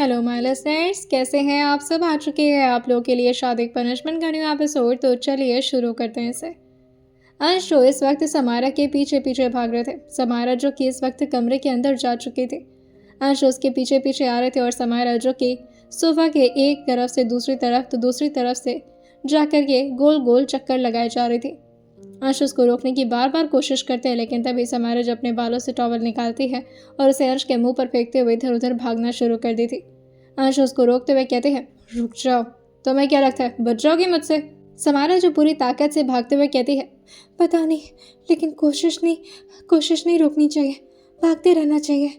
Hello my listeners, कैसे हैं आप सब। आ चुके हैं आप लोगों के लिए शादिक पनिशमेंट का न्यू एपिसोड। तो चलिए शुरू करते हैं इसे। अंश जो इस वक्त समारा के पीछे पीछे भाग रहे थे। समारा जो कि इस वक्त कमरे के अंदर जा चुकी थी। अंश उसके पीछे पीछे आ रहे थे और समारा जो कि सोफा के एक तरफ से दूसरी तरफ तो दूसरी तरफ से जाकर के गोल गोल चक्कर लगाए जा रही थी। अंश उसको रोकने की बार बार कोशिश करते हैं, लेकिन तभी समारा जब अपने बालों से टॉवल निकालती है और उसे अंश के मुंह पर फेंकते हुए इधर उधर भागना शुरू कर दी थी। अंश उसको रोकते हुए कहते हैं, रुक जाओ, तुम्हें क्या लगता है बच जाओगी मुझसे। समारा जो पूरी ताकत से भागते हुए कहती है, पता नहीं, लेकिन कोशिश नहीं रोकनी चाहिए, भागते रहना चाहिए।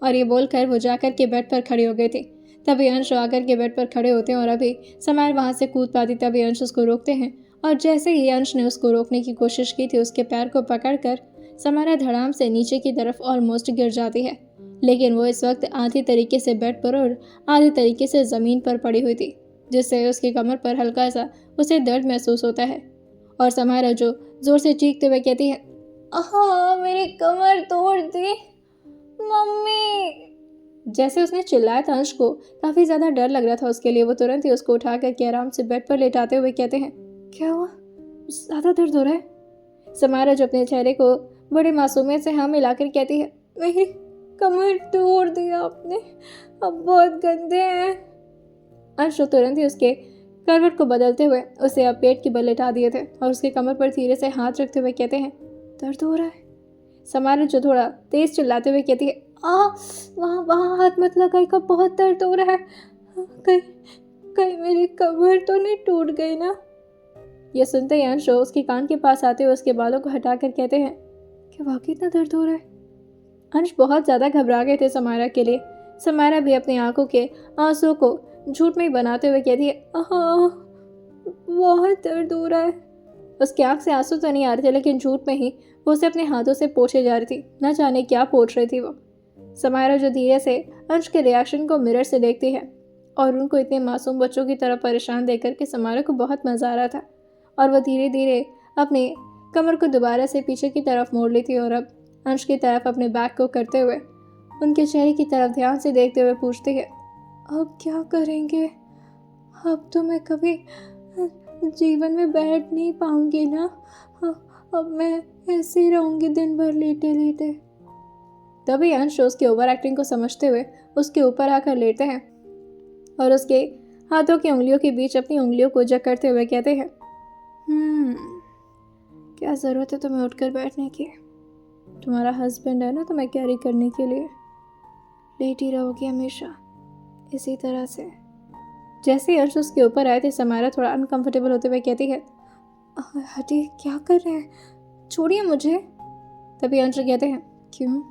और ये बोलकर वो जाकर के बेड पर खड़ी हो गई थी। तभी अंश आकर के बेड पर खड़े होते हैं और अभी समारा वहां से कूद पाती, तभी अंश उसको रोकते हैं। और जैसे ही अंश ने उसको रोकने की कोशिश की थी, उसके पैर को पकड़कर समारा धड़ाम से नीचे की तरफ ऑलमोस्ट गिर जाती है। लेकिन वो इस वक्त आधी तरीके से बेड पर और आधी तरीके से ज़मीन पर पड़ी हुई थी, जिससे उसकी कमर पर हल्का सा उसे दर्द महसूस होता है। और समारा जो जोर से चीखते हुए कहती है, आहा, मेरी कमर तोड़ दी मम्मी। जैसे उसने चिल्लाया था, अंश को काफ़ी ज़्यादा डर लग रहा था उसके लिए। वो तुरंत ही उसको उठा करके आराम से बेड पर लेटाते हुए कहते हैं, क्या हुआ, ज़्यादा दर्द हो रहा है। समारा जो अपने चेहरे को बड़े मासूमियत से हाँ मिलाकर कहती है, मेरी कमर तोड़ दिया आपने, अब बहुत गंदे हैं। अंश तुरंत ही उसके करवट को बदलते हुए उसे अब पेट की बल लेटा दिए थे और उसके कमर पर धीरे से हाथ रखते हुए कहते हैं, दर्द हो रहा है। समारा जो थोड़ा तेज चिल्लाते हुए कहती है, वहाँ वहाँ हाथ मत लगाई का, बहुत दर्द हो रहा है, कहीं मेरी कमर तो नहीं टूट गई ना। यह सुनते ही अंश उसके कान के पास आते हुए उसके बालों को हटाकर कहते हैं, कि वाकई इतना दर्द हो रहा है। अंश बहुत ज़्यादा घबरा गए थे समारा के लिए। समारा भी अपनी आंखों के आंसुओं को झूठ में ही बनाते हुए कहती है, बहुत दर्द हो रहा है। उसकी आंख से आंसू तो नहीं आ रहे थे, लेकिन झूठ में ही वो उसे अपने हाथों से पोंछे जा रही थी। न जाने क्या पोंछ रही थी वो। समारा जो धीरे से अंश के रिएक्शन को मिरर से देखती है और उनको इतने मासूम बच्चों की तरह परेशान देखकर के समारा को बहुत मजा आ रहा था। और वह धीरे धीरे अपने कमर को दोबारा से पीछे की तरफ मोड़ ली थी और अब अंश की तरफ अपने बैक को करते हुए उनके चेहरे की तरफ ध्यान से देखते हुए पूछती है, अब क्या करेंगे, अब तो मैं कभी जीवन में बैठ नहीं पाऊंगी ना, अब मैं ऐसे ही रहूंगी दिन भर लेटे लेटे। तभी अंश उसके ओवर एक्टिंग को समझते हुए उसके ऊपर आकर लेटते हैं और उसके हाथों की उंगलियों के बीच अपनी उंगलियों को जकड़ते हुए कहते हैं, क्या ज़रूरत है तुम्हें उठकर बैठने की, तुम्हारा हस्बैंड है ना तुम्हें कैरी करने के लिए, लेटी रहोगी हमेशा इसी तरह से। जैसे ही अंश उसके ऊपर आए थे, समारा थोड़ा अनकंफर्टेबल होते हुए कहती है, हटिए, क्या कर रहे हैं, छोड़िए मुझे। तभी अंश कहते हैं, क्यों,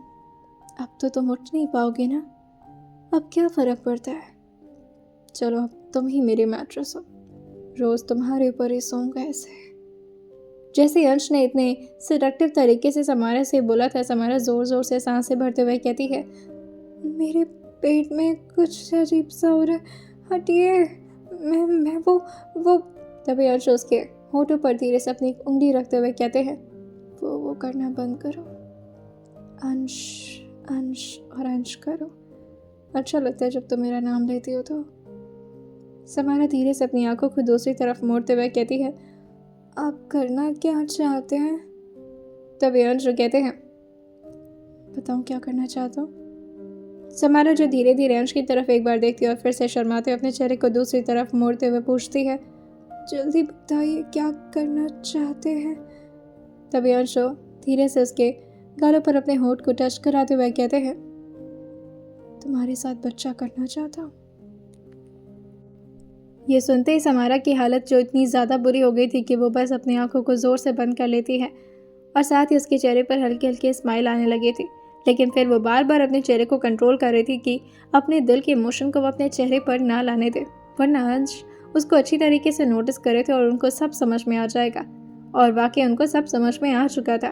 अब तो तुम उठ नहीं पाओगे ना, अब क्या फ़र्क पड़ता है, चलो अब तुम ही मेरी मैट्रेस हो, रोज़ तुम्हारे ऊपर ही सोऊंगा ऐसे। जैसे अंश ने इतने सेडक्टिव तरीके से समारा से बोला था, समारा ज़ोर ज़ोर से सांसें भरते हुए कहती है, मेरे पेट में कुछ अजीब सा हो रहा है, हटिए, मैं वो। तभी अंश उसके होठों पर धीरे से अपनी उंगली रखते हुए कहते हैं, वो करना बंद करो, अंश अंश और अंश करो, अच्छा लगता है जब तुम मेरा नाम लेती हो तो। समारा धीरे से अपनी आंखों को दूसरी तरफ मोड़ते हुए कहती है, आप करना क्या चाहते हैं। तभी अंश कहते हैं, बताऊं क्या करना चाहता हूँ। समारा जो धीरे धीरे अंश की तरफ एक बार देखती है और फिर से शर्माते हुए अपने चेहरे को दूसरी तरफ मोड़ते हुए पूछती है, जल्दी बताइए क्या करना चाहते हैं। तभी अंश धीरे से उसके गालों पर अपने होठ को टच कराते हुए कहते हैं, तुम्हारे साथ बच्चा करना चाहता हूँ। ये सुनते ही समारा की हालत जो इतनी ज़्यादा बुरी हो गई थी कि वो बस अपनी आंखों को ज़ोर से बंद कर लेती है और साथ ही उसके चेहरे पर हल्की हल्की स्माइल आने लगी थी। लेकिन फिर वो बार बार अपने चेहरे को कंट्रोल कर रही थी कि अपने दिल के इमोशन को वो अपने चेहरे पर ना लाने दे, वरना अंश उसको अच्छी तरीके से नोटिस करे थे और उनको सब समझ में आ जाएगा। और वाकई उनको सब समझ में आ चुका था।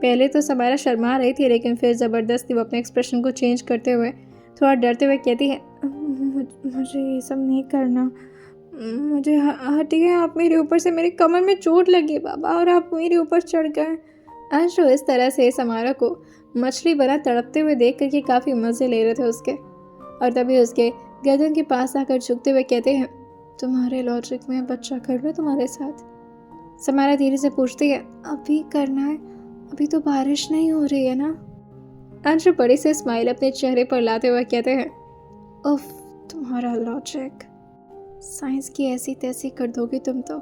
पहले तो समारा शर्मा रही थी, लेकिन फिर ज़बरदस्ती वो अपने एक्सप्रेशन को चेंज करते हुए थोड़ा डरते हुए कहती है, मुझे ये सब नहीं करना, मुझे हटिए, आप मेरे ऊपर से, मेरी कमर में चोट लगी बाबा और आप मेरे ऊपर चढ़ गए। अंश इस तरह से समारा को मछली बना तड़पते हुए देख करके काफ़ी मज़े ले रहे थे उसके। और तभी उसके गर्दन के पास आकर झुकते हुए कहते हैं, तुम्हारे लॉजिक में बच्चा कर लो तुम्हारे साथ। समारा धीरे से पूछती है, अभी करना है? अभी तो बारिश नहीं हो रही है ना? अंशु बड़ी से स्माइल अपने चेहरे पर लाते हुए कहते हैं, उफ, तुम्हारा लॉजिक साइंस की ऐसी तैसी कर दोगी तुम तो।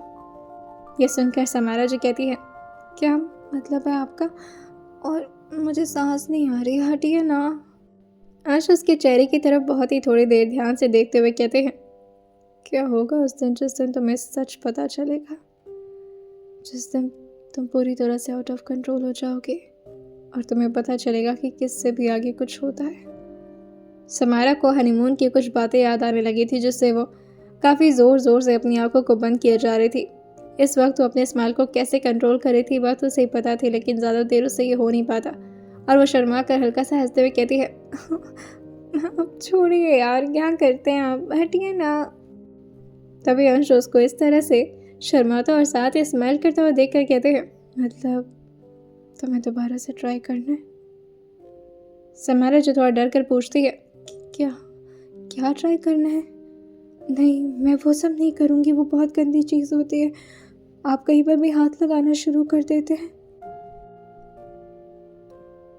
ये सुनकर समारा जी कहती है, क्या मतलब है आपका? और मुझे सांस नहीं आ रही, हटिए ना। अंश उसके चेहरे की तरफ बहुत ही थोड़ी देर ध्यान से देखते हुए कहते हैं, क्या होगा उस दिन जिस दिन तुम्हें सच पता चलेगा, जिस दिन तुम पूरी तरह से आउट ऑफ कंट्रोल हो जाओगे और तुम्हें पता चलेगा कि किससे भी आगे कुछ होता है। समारा को हनीमून की कुछ बातें याद आने लगी थी जिससे वो काफ़ी ज़ोर ज़ोर से अपनी आंखों को बंद किए जा रही थी। इस वक्त वो अपने स्माइल को कैसे कंट्रोल कर रही थी वह तो उसे ही पता थी, लेकिन ज़्यादा देर उससे ये हो नहीं पाता और वो शर्मा कर हल्का सा हंसते हुए कहती है, अब छोड़िए यार, क्या करते हैं आप, हटिए ना। तभी अंश उसको इस तरह से शर्माता और साथ ही स्माइल करता हुआ देख कर कहते हैं, मतलब तुम्हें दोबारा से ट्राई करना है? समारा जो थोड़ा डर कर पूछती है, क्या क्या ट्राई करना है? नहीं, मैं वो सब नहीं करूँगी, वो बहुत गंदी चीज़ होती है। आप कहीं पर भी हाथ लगाना शुरू कर देते हैं।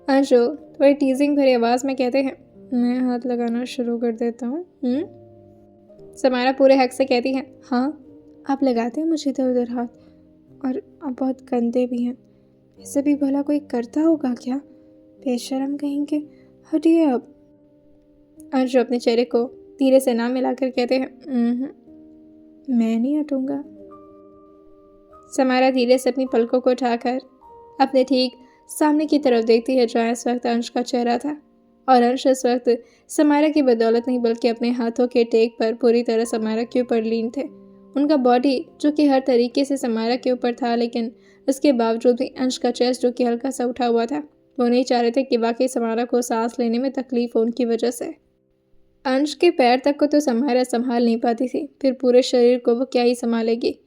अंशु थोड़ी टीजिंग भरी आवाज़ में कहते हैं, मैं हाथ लगाना शुरू कर देता हूँ। समारा पूरे हक से कहती है, हाँ आप लगाते हैं मुझे इधर उधर हाथ, और आप बहुत गंदे भी हैं। ऐसे भी भला कोई करता होगा क्या? बेशर्म कहेंगे, हटिए अब। अंशु अपने चेहरे को धीरे से ना मिलाकर कहते हैं, मैं नहीं हटूंगा। समारा धीरे से अपनी पलकों को उठाकर अपने ठीक सामने की तरफ देखती है जहाँ इस वक्त अंश का चेहरा था, और अंश इस वक्त समारा की बदौलत नहीं बल्कि अपने हाथों के टेक पर पूरी तरह समारा के ऊपर लीन थे। उनका बॉडी जो कि हर तरीके से समारा के ऊपर था, लेकिन उसके बावजूद भी अंश का चेस्ट जो कि हल्का सा उठा हुआ था, वो नहीं चाह रहे थे कि वाकई समारा को सांस लेने में तकलीफ हो उनकी वजह से। अंश के पैर तक को तो समारा संभाल नहीं पाती थी, फिर पूरे शरीर को वो क्या ही संभालेगी।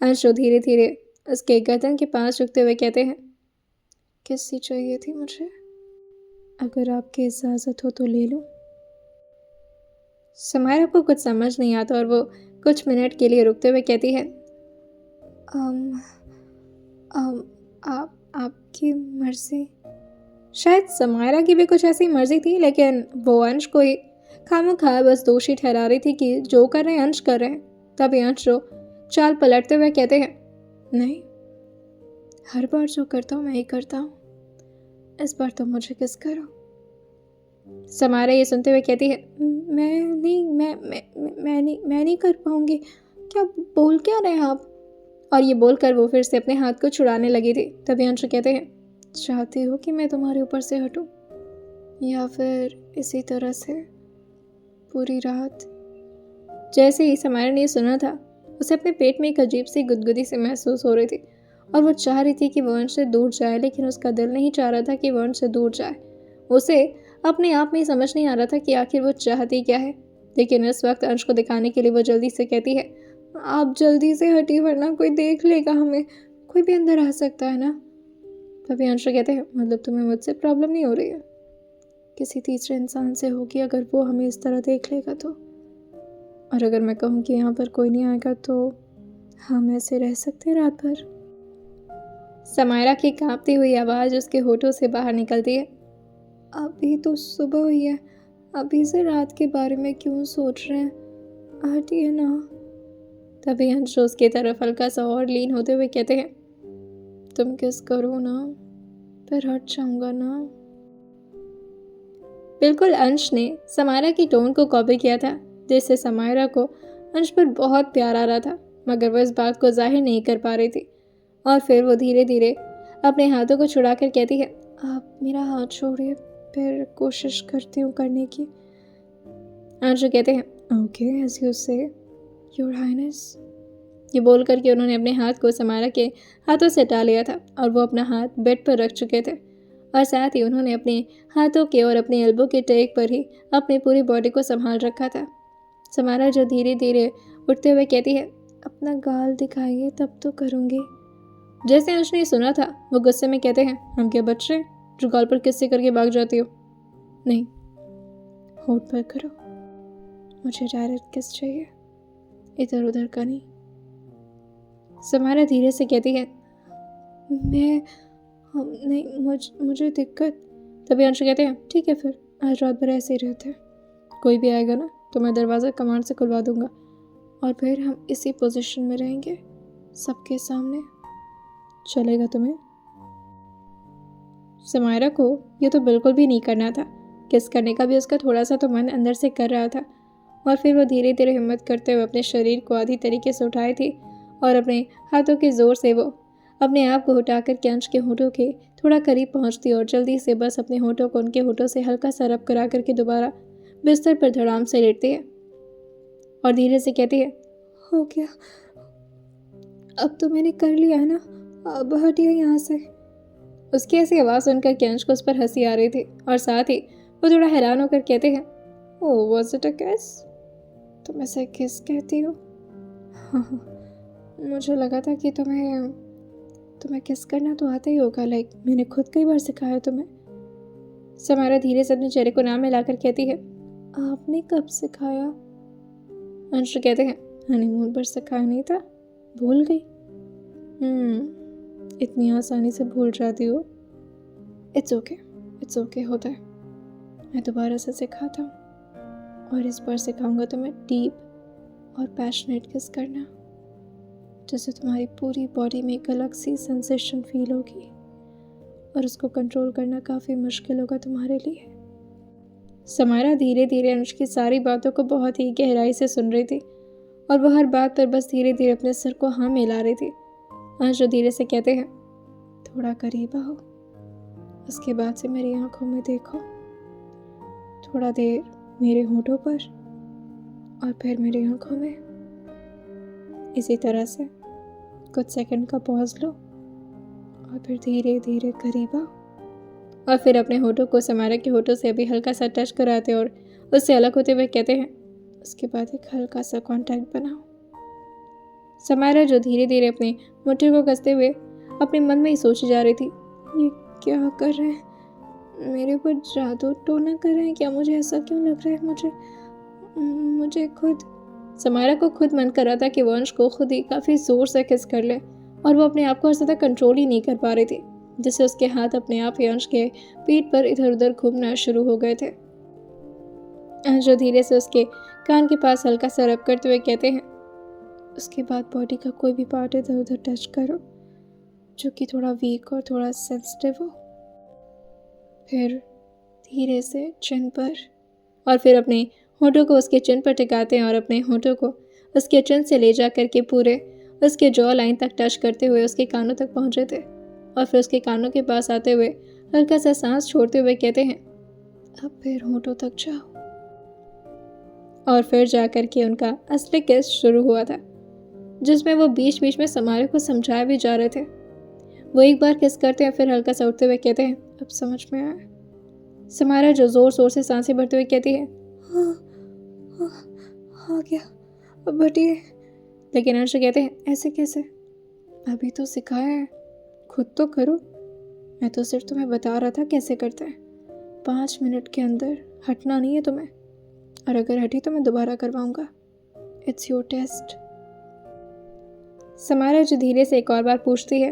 अंश धीरे धीरे उसके गर्दन के पास झुकते हुए कहते हैं, किस्सी चाहिए थी मुझे, अगर आपकी इजाज़त हो तो ले लूं। समारा को कुछ समझ नहीं आता और वो कुछ मिनट के लिए रुकते हुए कहती है, आपकी मर्जी। शायद समारा की भी कुछ ऐसी मर्जी थी, लेकिन वो अंश को ही खामखा बस दोषी ठहरा रही थी कि जो कर रहे हैं अंश कर रहे हैं। तभी अंश जो चाल पलटते हुए कहते हैं, नहीं, हर बार जो करता हूँ मैं ही करता हूँ, इस बार तो मुझे किस करो। समारा ये सुनते हुए कहती है, मैं नहीं कर पाऊंगी। क्या बोल क्या रहे हैं आप? और ये बोलकर वो फिर से अपने हाथ को छुड़ाने लगी थी। तभी अंशु कहते हैं, चाहती हो कि मैं तुम्हारे ऊपर से हटूं, या फिर इसी तरह से पूरी रात? जैसे ही समारा ने सुना था, उसे अपने पेट में एक अजीब सी गुदगुदी से महसूस हो रही थी और वो चाह रही थी कि वो अंश से दूर जाए, लेकिन उसका दिल नहीं चाह रहा था कि वो अंश से दूर जाए। उसे अपने आप में समझ नहीं आ रहा था कि आखिर वो चाहती क्या है। लेकिन इस वक्त अंश को दिखाने के लिए वो जल्दी से कहती है, आप जल्दी से हटिए वरना कोई देख लेगा हमें, कोई भी अंदर आ सकता है ना। तभी अंश कहते हैं, मतलब तुम्हें मुझसे प्रॉब्लम नहीं हो रही है? किसी तीसरे इंसान से होगी अगर वो हमें इस तरह देख लेगा तो। और अगर मैं कहूँ कि यहाँ पर कोई नहीं आएगा तो हम ऐसे रह सकते हैं रात भर? समायरा की कांपती हुई आवाज़ उसके होठों से बाहर निकलती है, अभी तो सुबह हुई है, अभी से रात के बारे में क्यों सोच रहे हैं, हटिए ना। तभी अंश उसकी तरफ हल्का सा और लीन होते हुए कहते हैं, तुम किस करो ना, फिर हट जाऊंगा ना। बिल्कुल अंश ने समायरा की टोन को कॉपी किया था, जिससे समायरा को अंश पर बहुत प्यार आ रहा था, मगर वो इस बात को जाहिर नहीं कर पा रही थी। और फिर वो धीरे धीरे अपने हाथों को छुड़ाकर कहती है, आप मेरा हाथ छोड़िए, फिर कोशिश करती हूँ करने की। अंशु कहते हैं, ओके एज यू से, योर हाइनेस। ये बोल करके उन्होंने अपने हाथ को समायरा के हाथों से हटा लिया था और वो अपना हाथ बेड पर रख चुके थे, और साथ ही उन्होंने अपने हाथों के और अपने एल्बो के टेक पर ही अपनी पूरी बॉडी को संभाल रखा था। समायरा जो धीरे धीरे उठते हुए कहती है, अपना गाल दिखाइए तब तो करूँगी। जैसे अंश ने सुना था, वो गुस्से में कहते हैं, हम क्या बच्चे जो गाल पर किस्से करके भाग जाती हो? नहीं, होठ पर करो। मुझे डायरेक्ट किस चाहिए, इधर उधर का नहीं। समारा धीरे से कहती है, मैं नहीं, मुझे दिक्कत। तभी अंश कहते हैं, ठीक है फिर आज रात भर ऐसे ही रहते हैं। कोई भी आएगा ना तो मैं दरवाज़ा कमांड से खुलवा दूंगा और फिर हम इसी पोजीशन में रहेंगे सबके सामने। चलेगा तुम्हें? समायरा को ये तो बिल्कुल भी नहीं करना था। किस करने का भी उसका थोड़ा सा तो मन अंदर से कर रहा था। और फिर वो धीरे धीरे हिम्मत करते हुए अपने शरीर को आधी तरीके से उठाई थी और अपने हाथों के जोर से वो अपने आप को उठाकर के अंश के होठों के थोड़ा करीब पहुंचती और जल्दी से बस अपने होठों को उनके होठों से हल्का सा रब करा करके दोबारा बिस्तर पर धड़ाम से लेटती है और धीरे से कहती है, हो गया, अब तो मैंने कर लिया है ना, अब हटिए यहाँ से। उसकी ऐसी आवाज़ सुनकर कि अंश को उस पर हंसी आ रही थी और साथ ही वो थोड़ा हैरान होकर कहते हैं, ओह वाज इट अ किस? तुम ऐसे किस कहती हो? मुझे लगा था कि तुम्हें किस करना तो आता ही होगा, लाइक मैंने खुद कई बार सिखाया तुम्हें। समारा धीरे से अपने चेहरे को नाम मिलाकर कहती है, आपने कब सिखाया? अंश कहते हैं, हनीमून पर सिखाया नहीं था, भूल गई? इतनी आसानी से भूल जाती हो। इट्स ओके होता है। मैं दोबारा से सिखाता हूँ और इस बार सिखाऊंगा तुम्हें डीप और पैशनेट किस करना, जिससे तुम्हारी पूरी बॉडी में एक अलग सी सेंसेशन फील होगी और उसको कंट्रोल करना काफ़ी मुश्किल होगा तुम्हारे लिए। समारा धीरे धीरे अंश की सारी बातों को बहुत ही गहराई से सुन रही थी और वह हर बात पर बस धीरे धीरे अपने सर को हाँ मिला रही थी। अंश धीरे से कहते हैं, थोड़ा करीब आओ, उसके बाद से मेरी आंखों में देखो, थोड़ा देर मेरे होठों पर और फिर मेरी आंखों में। इसी तरह से कुछ सेकंड का पॉज लो और फिर धीरे धीरे करीब आओ और फिर अपने होठों को समारा के होठों से अभी हल्का सा टच कराते और उससे अलग होते हुए कहते हैं, उसके बाद एक हल्का सा कांटेक्ट बनाओ। समारा जो धीरे धीरे अपने मुट्ठी को कसते हुए अपने मन में ही सोची जा रही थी, ये क्या कर रहे हैं, मेरे ऊपर जादू टोना कर रहे हैं क्या? मुझे ऐसा क्यों लग रहा है? मुझे खुद। समारा को खुद मन कर रहा था कि वो अंश को खुद ही काफ़ी ज़ोर से किस कर ले और वो अपने आप को और ज़्यादा कंट्रोल ही नहीं कर पा रही थी, जिससे उसके हाथ अपने आप ही अंश के पीठ पर इधर उधर घूमना शुरू हो गए थे। अंश जो धीरे से उसके कान के पास हल्का सा रब करते हुए कहते हैं, उसके बाद बॉडी का कोई भी पार्ट इधर उधर टच करो जो कि थोड़ा वीक और थोड़ा सेंसिटिव हो। फिर धीरे से चिन पर और फिर अपने होठों को उसके चिन पर टिकाते हैं और अपने होठों को उसके चिन से ले जा करके पूरे उसके जॉ लाइन तक टच करते हुए उसके कानों तक पहुंचे थे और फिर उसके कानों के पास आते हुए हल्का सा सांस छोड़ते हुए कहते हैं, अब फिर होठों तक जाओ। और फिर जाकर के उनका असली किस शुरू हुआ था, जिसमें वो बीच बीच में समारा को समझाए भी जा रहे थे। वो एक बार किस करते हैं फिर हल्का सा उठते हुए कहते हैं, अब समझ में आया। समारा जो जोर जोर से सांसें भरते हुए कहती है, हाँ हाँ गया, अब हटिए। लेकिन अंश कहते हैं, ऐसे कैसे, अभी तो सिखाया है, खुद तो करो। मैं तो सिर्फ तुम्हें बता रहा था कैसे करते हैं। 5 मिनट के अंदर हटना नहीं है तुम्हें, और अगर हटी तो मैं दोबारा करवाऊंगा। It's your test. समारा जो धीरे से एक और बार पूछती है,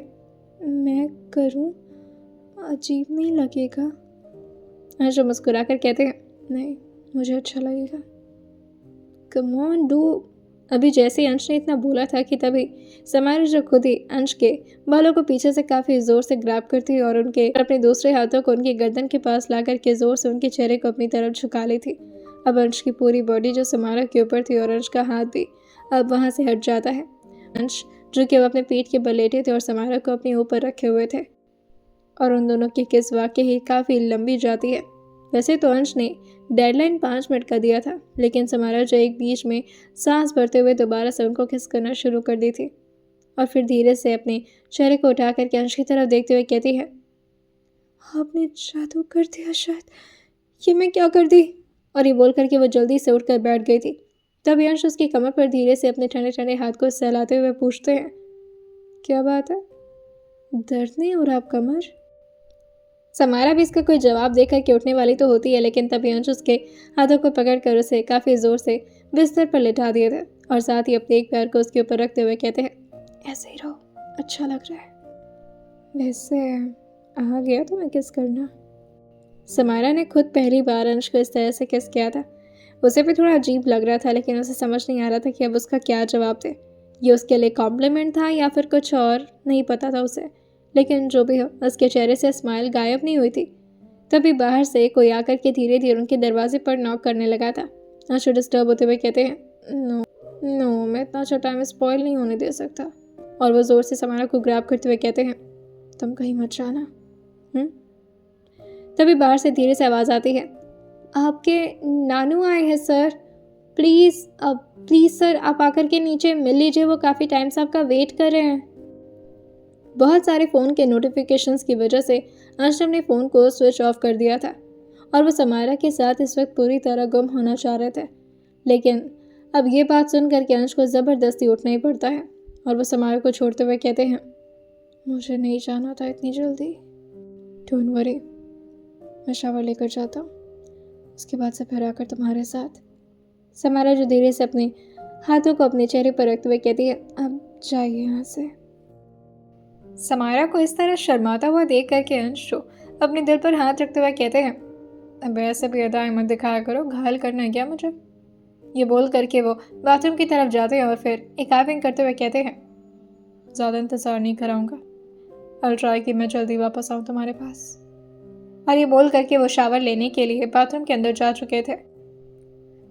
मैं करूं? अजीब नहीं लगेगा? अंश मुस्कुरा कर कहते हैं, नहीं मुझे अच्छा लगेगा, कम ऑन डू। अभी जैसे ही अंश ने इतना बोला था कि तभी समारा जो खुद ही अंश के बालों को पीछे से काफ़ी ज़ोर से ग्रैब करती और उनके अपने दूसरे हाथों को उनकी गर्दन के पास ला करके ज़ोर से उनके चेहरे को अपनी तरफ झुका ली थी। अब अंश की पूरी बॉडी जो समारा के ऊपर थी और अंश का हाथ भी अब वहाँ से हट जाता है। अंश जो कि अब अपने पीठ के बल लेटे थे और समारा को अपने ऊपर रखे हुए थे और उन दोनों की किस वाकई ही काफ़ी लंबी जाती है। वैसे तो अंश ने डेडलाइन 5 मिनट का दिया था, लेकिन समारा जो एक बीच में सांस भरते हुए दोबारा से उनको किस करना शुरू कर दी थी और फिर धीरे से अपने चेहरे को उठा करके अंश की तरफ देखते हुए कहती है, आपने जादू कर दिया शायद, ये मैं क्या कर दी? और ये बोल करके वो जल्दी से उठकर बैठ गई थी। तब अंश उसकी कमर पर धीरे से अपने ठंडे ठंडे हाथ को सहलाते हुए पूछते हैं, क्या बात है, दर्द नहीं हो रहा आप कमर? समारा भी इसका कोई जवाब देकर के उठने वाली तो होती है, लेकिन तभी अंश उसके हाथों को पकड़कर उसे काफ़ी ज़ोर से बिस्तर पर लिटा दिए थे और साथ ही अपने एक पैर को उसके ऊपर रखते हुए कहते हैं, ऐसे ही रहो, अच्छा लग रहा है। वैसे आ गया तुम्हें किस करना? समारा ने खुद पहली बार अंश को इस तरह से किस किया था। उसे भी थोड़ा अजीब लग रहा था, लेकिन उसे समझ नहीं आ रहा था कि अब उसका क्या जवाब दे। ये उसके लिए कॉम्प्लीमेंट था या फिर कुछ और, नहीं पता था उसे। लेकिन जो भी हो, उसके चेहरे से स्माइल गायब नहीं हुई थी। तभी बाहर से कोई आकर के धीरे धीरे उनके दरवाजे पर नॉक करने लगा था। अंशु डिस्टर्ब होते हुए कहते हैं, नो नो, मैं इतना अच्छा टाइम स्पॉइल नहीं होने दे सकता। और वो ज़ोर से समारा को ग्रैब करते हुए कहते हैं, तुम कहीं मत जाना। तभी बाहर से धीरे से आवाज़ आती है, आपके नानू आए हैं सर, प्लीज़ सर आप आकर के नीचे मिल लीजिए, वो काफ़ी टाइम से आपका वेट कर रहे हैं। बहुत सारे फ़ोन के नोटिफिकेशंस की वजह से अंश ने अपने फ़ोन को स्विच ऑफ कर दिया था और वो समारा के साथ इस वक्त पूरी तरह गुम होना चाह रहे थे। लेकिन अब ये बात सुन करके अंश को ज़बरदस्ती उठना ही पड़ता है और वो समारा को छोड़ते हुए कहते हैं, मुझे नहीं जाना था इतनी जल्दी, डोंट वरी, मैं शावर लेकर जाता हूँ, उसके बाद से फिर आकर तुम्हारे साथ। समारा जो धीरे से अपने हाथों को अपने चेहरे पर रखते हुए कहती है, अब जाइए यहाँ से। समारा को इस तरह शर्माता हुआ देख करके अंश अपने दिल पर हाथ रखते हुए कहते हैं, अब ऐसे भी अदाएं मत दिखाया करो, घायल करना है क्या मुझे? ये बोल करके वो बाथरूम की तरफ जाते हैं और फिर एक आइविंग करते हुए कहते हैं, ज़्यादा इंतज़ार नहीं कराऊंगा, आई ट्राई कि मैं जल्दी वापस आऊँ तुम्हारे पास। और ये बोल करके वो शावर लेने के लिए बाथरूम के अंदर जा चुके थे।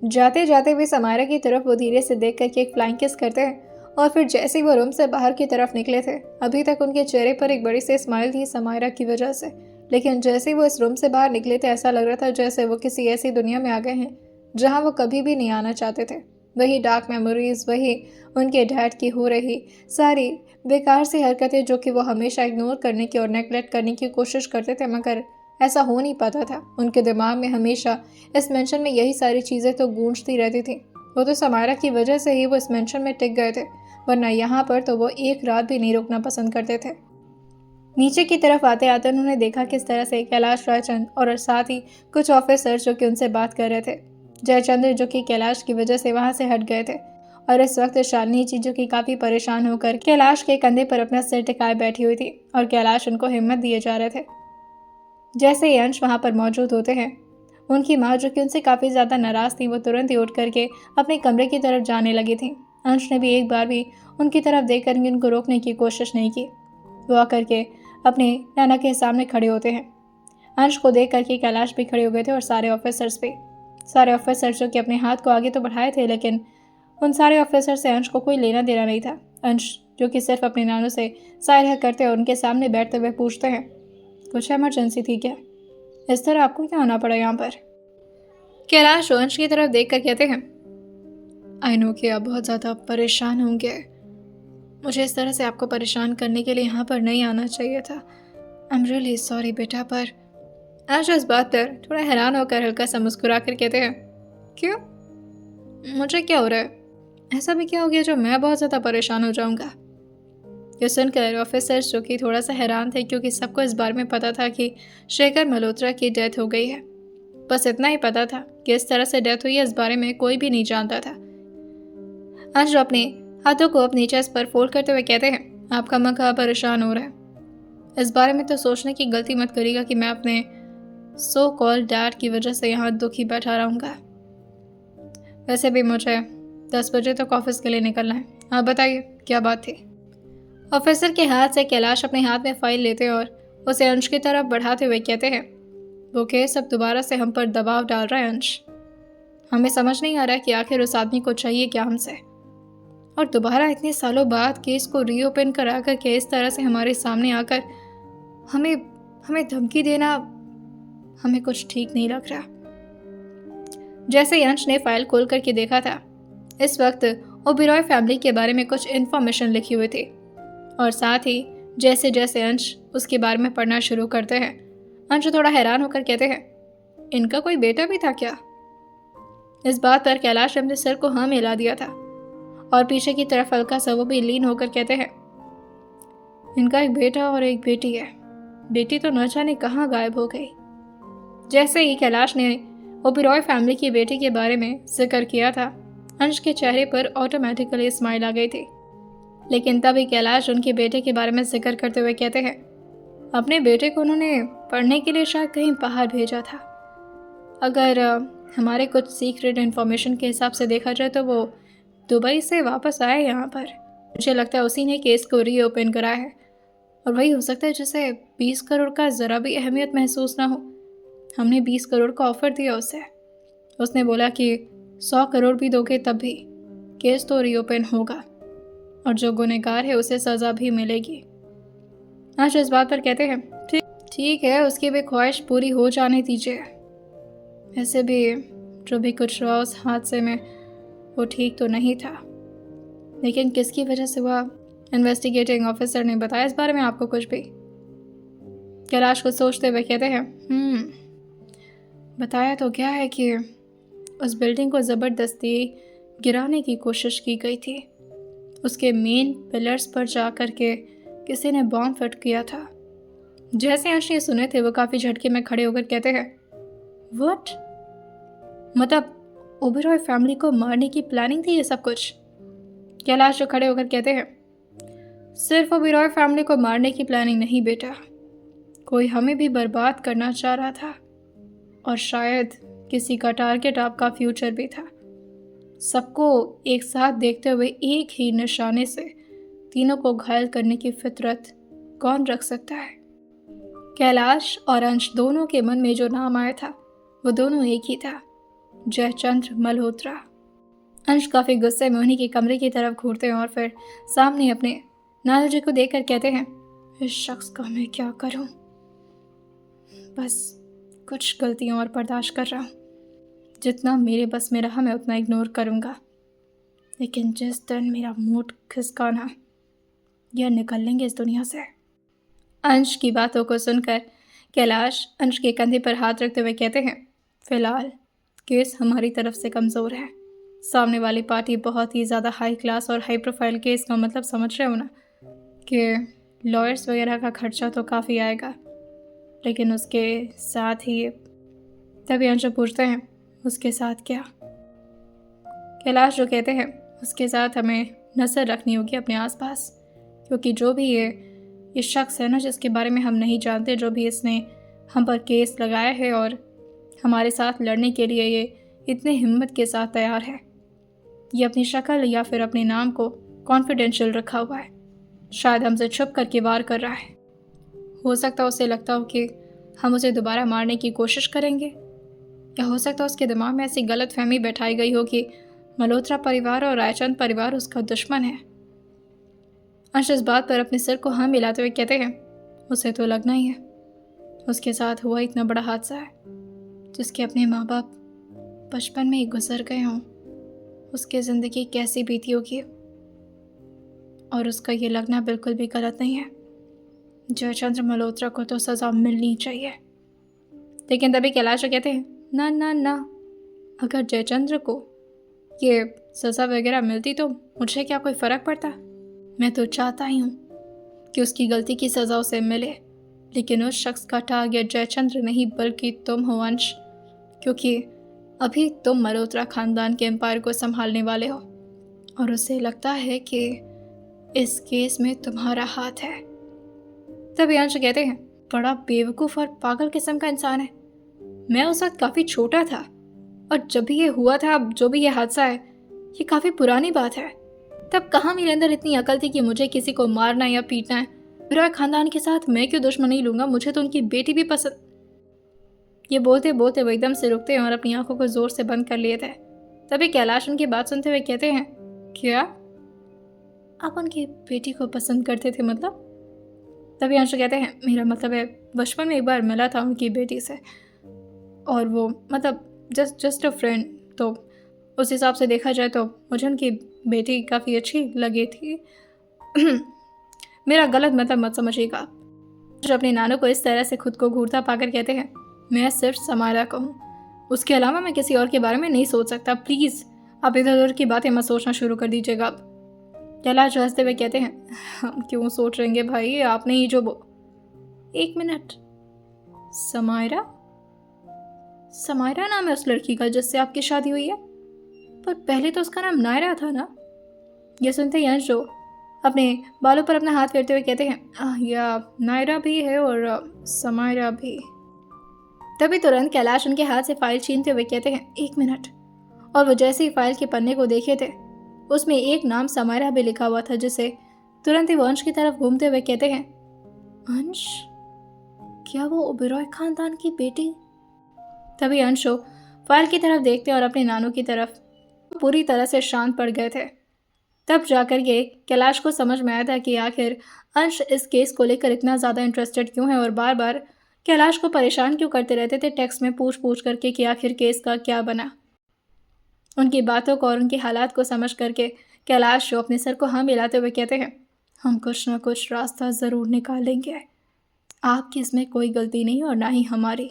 जाते जाते भी समारा की तरफ वो धीरे से देख करके एक फ्लाइंग किस करते हैं और फिर जैसे ही वो रूम से बाहर की तरफ निकले थे, अभी तक उनके चेहरे पर एक बड़ी सी स्माइल थी समारा की वजह से, लेकिन जैसे ही वो इस रूम से बाहर निकले थे ऐसा लग रहा था जैसे वो किसी ऐसी दुनिया में आ गए हैं जहाँ वो कभी भी नहीं आना चाहते थे। वही डार्क मेमोरीज, वही उनके डैड की हो रही सारी बेकार सी हरकतें जो कि वो हमेशा इग्नोर करने की और नेगलेक्ट करने की कोशिश करते थे, मगर ऐसा हो नहीं पाता था। उनके दिमाग में हमेशा इस मेंशन में यही सारी चीज़ें तो गूंजती रहती थी। वो तो समारा की वजह से ही वो इस मेंशन में टिक गए थे, वरना यहाँ पर तो वो एक रात भी नहीं रुकना पसंद करते थे। नीचे की तरफ आते आते उन्होंने देखा किस तरह से कैलाश, रायचंद और साथ ही कुछ ऑफिसर जो कि उनसे बात कर रहे थे। जयचंद्र जो कि कैलाश की वजह से वहाँ से हट गए थे और इस वक्त शालिनी जी जो कि काफ़ी परेशान होकर कैलाश के कंधे पर अपना सिर टिकाए बैठी हुई थी और कैलाश उनको हिम्मत दिए जा रहे थे। जैसे ही अंश वहाँ पर मौजूद होते हैं, उनकी माँ जो कि उनसे काफ़ी ज़्यादा नाराज़ थी, वो तुरंत ही उठ करके अपने कमरे की तरफ जाने लगी थी। अंश ने भी एक बार भी उनकी तरफ देख कर उनको रोकने की कोशिश नहीं की। वो आकर के अपने नाना के सामने खड़े होते हैं। अंश को देख करके कैलाश भी खड़े हो गए थे और सारे ऑफिसर्स जो कि अपने हाथ को आगे तो बढ़ाए थे, लेकिन उन सारे ऑफिसर से अंश को कोई लेना देना नहीं था। अंश जो कि सिर्फ अपने नानों से सायरा करते और उनके सामने बैठते हुए पूछते हैं, कुछ इमरजेंसी थी क्या? इस तरह आपको क्या आना पड़ा यहाँ पर? कैलाश अंश की तरफ देख कर कहते हैं, आई नो कि आप बहुत ज़्यादा परेशान होंगे, मुझे इस तरह से आपको परेशान करने के लिए यहाँ पर नहीं आना चाहिए था। आई एम रियली सॉरी बेटा। पर अंश इस बात पर थोड़ा हैरान होकर हल्का सा मुस्कुरा कर कहते हैं, क्यों, मुझे क्या हो रहा है? ऐसा भी क्या हो गया जो मैं बहुत ज़्यादा परेशान हो जाऊँगा? ये सुनकर ऑफिसर्स जो कि थोड़ा सा हैरान थे, क्योंकि सबको इस बारे में पता था कि शेखर मल्होत्रा की डेथ हो गई है। बस इतना ही पता था कि इस तरह से डेथ हुई है, इस बारे में कोई भी नहीं जानता था। अंश अपने हाथों को अपनी चेस्ट पर फोल्ड करते हुए कहते हैं, आपका मन कहाँ परेशान हो रहा है? इस बारे में तो सोचने की गलती मत करिएगा कि मैं अपने सो कॉल्ड डैड की वजह से यहाँ दुखी बैठा रहूँगा। वैसे भी मुझे 10 बजे तक ऑफिस के लिए निकलना है। आप बताइए क्या बात थी? ऑफिसर के हाथ से कैलाश अपने हाथ में फाइल लेते और उसे अंश की तरफ बढ़ाते हुए कहते हैं, वो केस अब दोबारा से हम पर दबाव डाल रहा है अंश। हमें समझ नहीं आ रहा है कि आखिर उस आदमी को चाहिए क्या हमसे, और दोबारा इतने सालों बाद केस को रीओपन करा कर के इस तरह से हमारे सामने आकर हमें धमकी देना हमें कुछ ठीक नहीं लग रहा। जैसे अंश ने फाइल खोल करके देखा था, इस वक्त ओबेरॉय फैमिली के बारे में कुछ इन्फॉर्मेशन लिखी हुई थी और साथ ही जैसे जैसे अंश उसके बारे में पढ़ना शुरू करते हैं, अंश थोड़ा हैरान होकर कहते हैं, इनका कोई बेटा भी था क्या? इस बात पर कैलाश ने अपने सिर को हाँ मिला दिया था और पीछे की तरफ हल्का सा वो भी लीन होकर कहते हैं, इनका एक बेटा और एक बेटी है। बेटी तो न जाने कहाँ गायब हो गई। जैसे ही कैलाश ने ओबेरॉय फैमिली की बेटी के बारे में जिक्र किया था, अंश के चेहरे पर ऑटोमेटिकली स्माइल आ गई थी। लेकिन तभी कैलाश उनके बेटे के बारे में जिक्र करते हुए कहते हैं, अपने बेटे को उन्होंने पढ़ने के लिए शायद कहीं बाहर भेजा था। अगर हमारे कुछ सीक्रेट इन्फॉर्मेशन के हिसाब से देखा जाए तो वो दुबई से वापस आए यहाँ पर। मुझे लगता है उसी ने केस को रीओपन कराया है, और वही हो सकता है जिसे 20 करोड़ का ज़रा भी अहमियत महसूस ना हो। हमने 20 करोड़ का ऑफ़र दिया उसे। उसने बोला कि 100 करोड़ भी दोगे तब भी केस तो रीओपन होगा, और जो गुनहगार है उसे सज़ा भी मिलेगी। आज इस बात पर कहते हैं, ठीक है, उसकी भी ख्वाहिश पूरी हो जाने दीजिए। ऐसे भी जो भी कुछ हुआ उस हादसे में वो ठीक तो नहीं था, लेकिन किसकी वजह से हुआ, इन्वेस्टिगेटिंग ऑफिसर ने बताया इस बारे में आपको कुछ भी? कैलाश को सोचते हुए कहते हैं, बताया तो क्या है कि उस बिल्डिंग को ज़बरदस्ती गिराने की कोशिश की गई थी। उसके मेन पिलर्स पर जा कर के किसी ने बॉम्ब फिट किया था। जैसे अंश ये सुने थे वो काफ़ी झटके में खड़े होकर कहते हैं, व्हाट? मतलब ओबेरॉय फैमिली को मारने की प्लानिंग थी ये सब कुछ? कैलाश जो खड़े होकर कहते हैं, सिर्फ ओबेरॉय फैमिली को मारने की प्लानिंग नहीं बेटा, कोई हमें भी बर्बाद करना चाह रहा था, और शायद किसी का टारगेट आपका फ्यूचर भी था। सबको एक साथ देखते हुए एक ही निशाने से तीनों को घायल करने की फितरत कौन रख सकता है? कैलाश और अंश दोनों के मन में जो नाम आया था वो दोनों एक ही था, जयचंद्र मल्होत्रा। अंश काफ़ी गुस्से में उन्हीं के कमरे की तरफ घूरते हैं और फिर सामने अपने नाना जी को देखकर कहते हैं, इस शख्स का मैं क्या करूं? बस कुछ गलतियां और बर्दाश्त कर रहा हूं, जितना मेरे बस में रहा मैं उतना इग्नोर करूंगा, लेकिन जिस दिन मेरा मूड खिसकाना या निकल लेंगे इस दुनिया से। अंश की बातों को सुनकर कैलाश अंश के कंधे पर हाथ रखते हुए कहते हैं, फिलहाल केस हमारी तरफ से कमज़ोर है। सामने वाली पार्टी बहुत ही ज़्यादा हाई क्लास और हाई प्रोफाइल केस का मतलब समझ रहे हो ना, कि लॉयर्स वगैरह का खर्चा तो काफ़ी आएगा, लेकिन उसके साथ ही तभी अंश पूछते हैं, उसके साथ क्या? कैलाश जो कहते हैं, उसके साथ हमें नज़र रखनी होगी अपने आसपास, क्योंकि जो भी ये शख्स है ना जिसके बारे में हम नहीं जानते, जो भी इसने हम पर केस लगाया है और हमारे साथ लड़ने के लिए ये इतने हिम्मत के साथ तैयार है, ये अपनी शक्ल या फिर अपने नाम को कॉन्फिडेंशियल रखा हुआ है। शायद हमसे छुप करके वार कर रहा है। हो सकता है उसे लगता हो कि हम उसे दोबारा मारने की कोशिश करेंगे, या हो सकता है उसके दिमाग में ऐसी गलत फहमी बैठाई गई हो कि मल्होत्रा परिवार और रायचंद परिवार उसका दुश्मन है। अंश इस बात पर अपने सिर को हाँ मिलाते हुए कहते हैं, उसे तो लगना ही है, उसके साथ हुआ इतना बड़ा हादसा है जिसके अपने माँ बाप बचपन में ही गुजर गए हों, उसकी ज़िंदगी कैसी बीती होगी, और उसका ये लगना बिल्कुल भी गलत नहीं है। जयचंद्र मल्होत्रा को तो सज़ा मिलनी चाहिए। लेकिन तभी कैलाश कहते हैं, ना ना ना, अगर जयचंद्र को ये सज़ा वगैरह मिलती तो मुझे क्या कोई फ़र्क पड़ता? मैं तो चाहता ही हूँ कि उसकी गलती की सज़ा उसे मिले, लेकिन उस शख्स का टारगेट जयचंद्र नहीं बल्कि तुम हो अंश, क्योंकि अभी तुम मल्होत्रा खानदान के एम्पायर को संभालने वाले हो, और उसे लगता है कि इस केस में तुम्हारा हाथ है। तभी अंश कहते हैं, बड़ा बेवकूफ़ और पागल किस्म का इंसान है। मैं उस वक्त काफ़ी छोटा था, और जब भी ये हुआ था, जो भी ये हादसा है, ये काफ़ी पुरानी बात है। तब कहाँ मेरे अंदर इतनी अकल थी कि मुझे किसी को मारना या पीटना है। मेरा खानदान के साथ मैं क्यों दुश्मनी लूँगा, मुझे तो उनकी बेटी भी पसंद। ये बोलते बोलते वो एकदम से रुकते हैं और अपनी आंखों को जोर से बंद कर लिए थे। तभी कैलाश उनकी बात सुनते हुए कहते हैं, क्या आप उनकी बेटी को पसंद करते थे? मतलब? तभी अंश कहते हैं, मेरा मतलब है बचपन में एक बार मिला था उनकी बेटी से, और वो मतलब जस्ट अ फ्रेंड, तो उस हिसाब से देखा जाए तो मुझे उनकी बेटी काफ़ी अच्छी लगी थी। मेरा गलत मतलब मत समझिएगा। जो अपने नानू को इस तरह से खुद को घूरता पाकर कहते हैं, मैं सिर्फ समारा को हूँ, उसके अलावा मैं किसी और के बारे में नहीं सोच सकता। प्लीज़ आप इधर उधर की बातें मत सोचना शुरू कर दीजिएगा। कैलाश हंसते हुए कहते हैं, हम क्यों सोच रहेंगे भाई, आपने ही जो एक मिनट, समायरा? समायरा नाम है उस लड़की का जिससे आपकी शादी हुई है? पर पहले तो उसका नाम नायरा था ना? यह सुनते ही अंशु अपने बालों पर अपना हाथ फेरते हुए कहते हैं, या नायरा भी है और समायरा भी। तभी तुरंत कैलाश उनके हाथ से फाइल छीनते हुए कहते हैं, एक मिनट। और वो जैसे ही फाइल के पन्ने को देखे थे उसमें एक नाम समायरा भी लिखा हुआ था, जिसे तुरंत ही वो अंश की तरफ घूमते हुए कहते हैं, अंश, क्या वो ओबेरॉय खानदान की बेटी? तभी अंशु फाइल की तरफ देखते और अपने नानू की तरफ पूरी तरह से शांत पड़ गए थे। तब जाकर के कैलाश को समझ में आया था कि आखिर अंश इस केस को लेकर इतना ज़्यादा इंटरेस्टेड क्यों है और बार बार कैलाश को परेशान क्यों करते रहते थे टेक्स्ट में पूछ पूछ करके कि आखिर केस का क्या बना। उनकी बातों को और उनके हालात को समझ करके कैलाश जो अपने सर को हाँ मिलाते हुए कहते हैं, हम कुछ ना कुछ रास्ता ज़रूर निकालेंगे। आपकी इसमें कोई गलती नहीं और ना ही हमारी।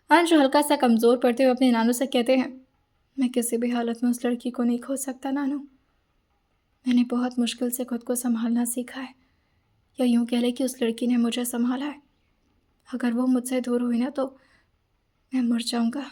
अंश हल्का सा कमज़ोर पड़ते हुए अपने नानू से कहते हैं, मैं किसी भी हालत में उस लड़की को नहीं खो सकता नानू। मैंने बहुत मुश्किल से खुद को संभालना सीखा है, या यूँ कह ले कि उस लड़की ने मुझे संभाला है। अगर वो मुझसे दूर हुई ना तो मैं मर जाऊँगा।